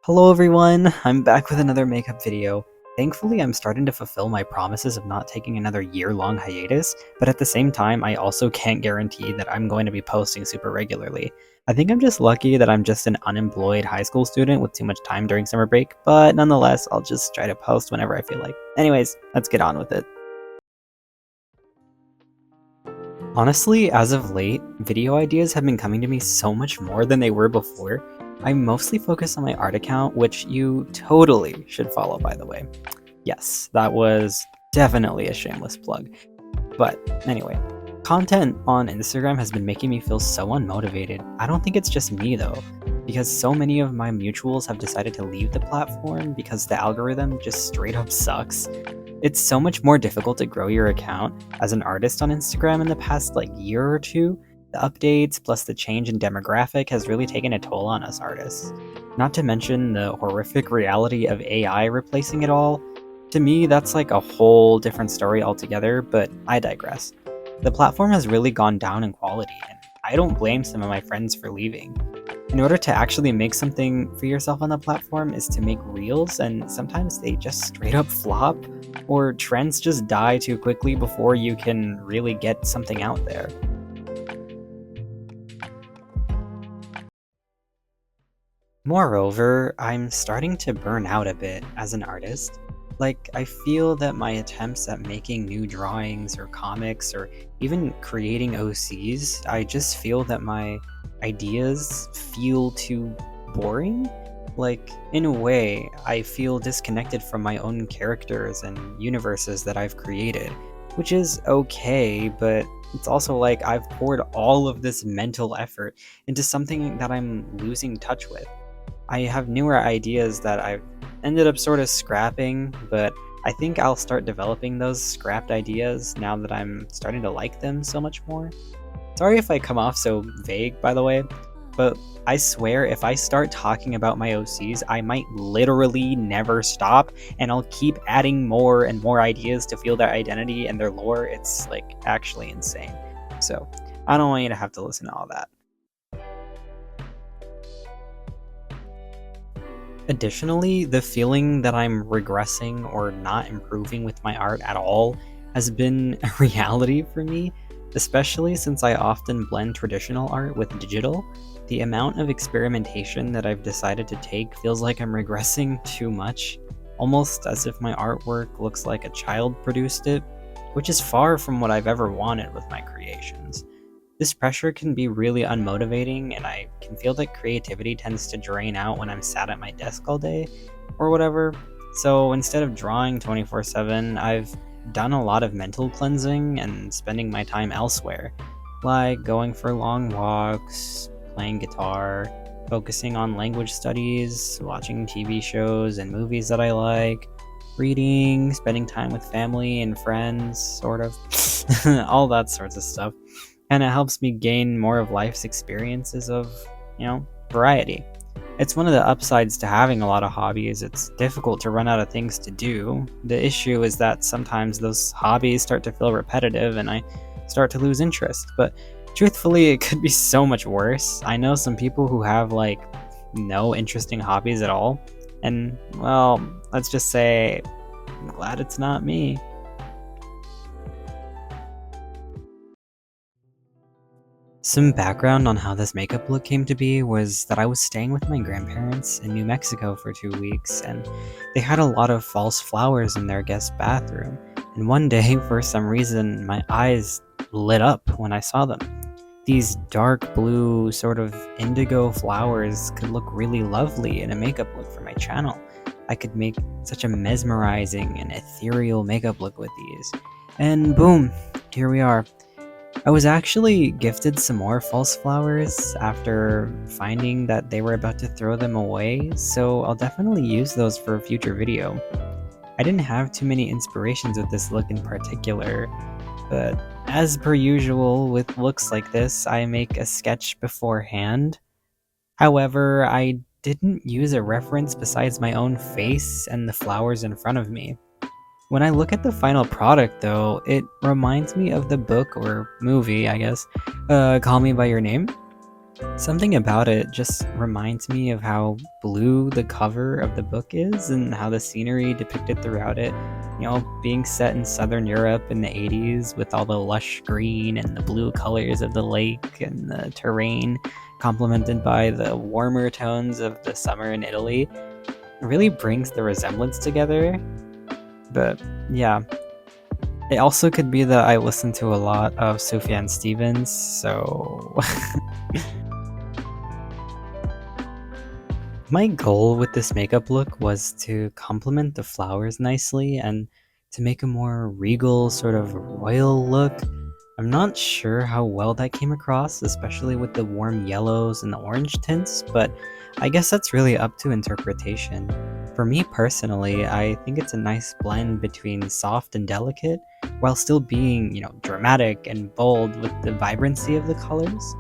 Hello everyone, I'm back with another makeup video. Thankfully, I'm starting to fulfill my promises of not taking another year-long hiatus, but at the same time, I also can't guarantee that I'm going to be posting super regularly. I think I'm just lucky that I'm just an unemployed high school student with too much time during summer break, but nonetheless, I'll just try to post whenever I feel like. Anyways, let's get on with it. Honestly, as of late, video ideas have been coming to me so much more than they were before. I mostly focus on my art account, which you totally should follow, by the way. Yes, that was definitely a shameless plug. But anyway, content on Instagram has been making me feel so unmotivated. I don't think it's just me though, because so many of my mutuals have decided to leave the platform because the algorithm just straight up sucks. It's so much more difficult to grow your account as an artist on Instagram in the past year or two. The updates plus the change in demographic has really taken a toll on us artists. Not to mention the horrific reality of AI replacing it all. To me, that's like a whole different story altogether, but I digress. The platform has really gone down in quality, and I don't blame some of my friends for leaving. In order to actually make something for yourself on the platform is to make reels, and sometimes they just straight up flop, or trends just die too quickly before you can really get something out there. Moreover, I'm starting to burn out a bit as an artist. I feel that my attempts at making new drawings or comics or even creating OCs, I just feel that my ideas feel too boring. In a way, I feel disconnected from my own characters and universes that I've created, which is okay, but it's also like I've poured all of this mental effort into something that I'm losing touch with. I have newer ideas that I've ended up sort of scrapping, but I think I'll start developing those scrapped ideas now that I'm starting to like them so much more. Sorry if I come off so vague, by the way, but I swear if I start talking about my OCs, I might literally never stop, and I'll keep adding more and more ideas to feel their identity and their lore. It's actually insane. So, I don't want you to have to listen to all that. Additionally, the feeling that I'm regressing or not improving with my art at all has been a reality for me, especially since I often blend traditional art with digital. The amount of experimentation that I've decided to take feels like I'm regressing too much, almost as if my artwork looks like a child produced it, which is far from what I've ever wanted with my creations. This pressure can be really unmotivating, and I can feel that creativity tends to drain out when I'm sat at my desk all day, or whatever. So instead of drawing 24/7, I've done a lot of mental cleansing and spending my time elsewhere, like going for long walks, playing guitar, focusing on language studies, watching TV shows and movies that I like, reading, spending time with family and friends, sort of. All that sorts of stuff. And it helps me gain more of life's experiences of, variety. It's one of the upsides to having a lot of hobbies. It's difficult to run out of things to do. The issue is that sometimes those hobbies start to feel repetitive and I start to lose interest. But truthfully, it could be so much worse. I know some people who have no interesting hobbies at all. And well, let's just say I'm glad it's not me. Some background on how this makeup look came to be was that I was staying with my grandparents in New Mexico for 2 weeks, and they had a lot of false flowers in their guest bathroom. And one day, for some reason, my eyes lit up when I saw them. These dark blue, sort of indigo flowers could look really lovely in a makeup look for my channel. I could make such a mesmerizing and ethereal makeup look with these. And boom, here we are. I was actually gifted some more false flowers after finding that they were about to throw them away, so I'll definitely use those for a future video. I didn't have too many inspirations with this look in particular, but as per usual with looks like this, I make a sketch beforehand. However, I didn't use a reference besides my own face and the flowers in front of me. When I look at the final product, though, it reminds me of the book or movie, I guess, Call Me By Your Name. Something about it just reminds me of how blue the cover of the book is and how the scenery depicted throughout it, being set in southern Europe in the 80s with all the lush green and the blue colors of the lake and the terrain, complemented by the warmer tones of the summer in Italy, really brings the resemblance together. But yeah, it also could be that I listen to a lot of Sufjan Stevens, so my goal with this makeup look was to complement the flowers nicely and to make a more regal, sort of royal look. I'm not sure how well that came across, especially with the warm yellows and the orange tints, but I guess that's really up to interpretation. For me personally, I think it's a nice blend between soft and delicate, while still being, dramatic and bold with the vibrancy of the colors.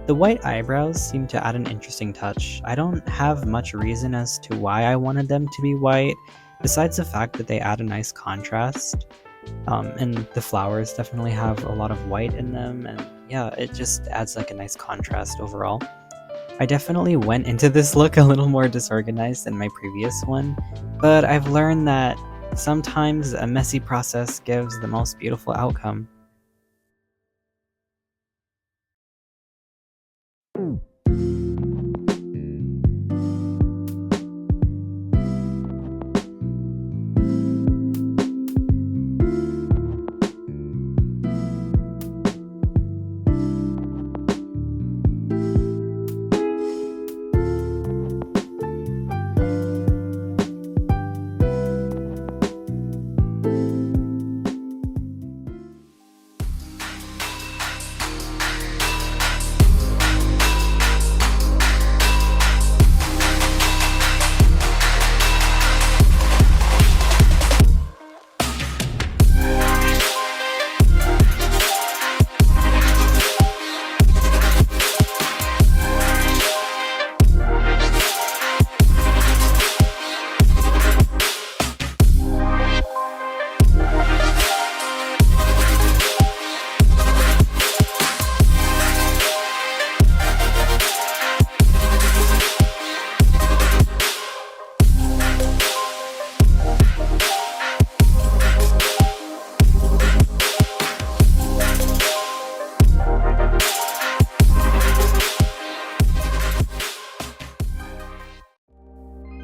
The white eyebrows seem to add an interesting touch. I don't have much reason as to why I wanted them to be white, besides the fact that they add a nice contrast. And the flowers definitely have a lot of white in them, and yeah, it just adds like a nice contrast overall. I definitely went into this look a little more disorganized than my previous one, but I've learned that sometimes a messy process gives the most beautiful outcome.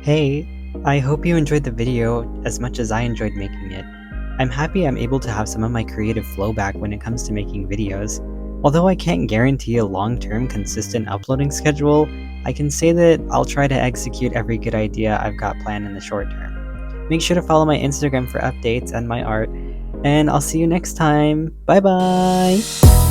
Hey, I hope you enjoyed the video as much as I enjoyed making it. I'm happy I'm able to have some of my creative flow back when it comes to making videos. Although I can't guarantee a long-term consistent uploading schedule, I can say that I'll try to execute every good idea I've got planned in the short term. Make sure to follow my Instagram for updates and my art, and I'll see you next time. Bye bye!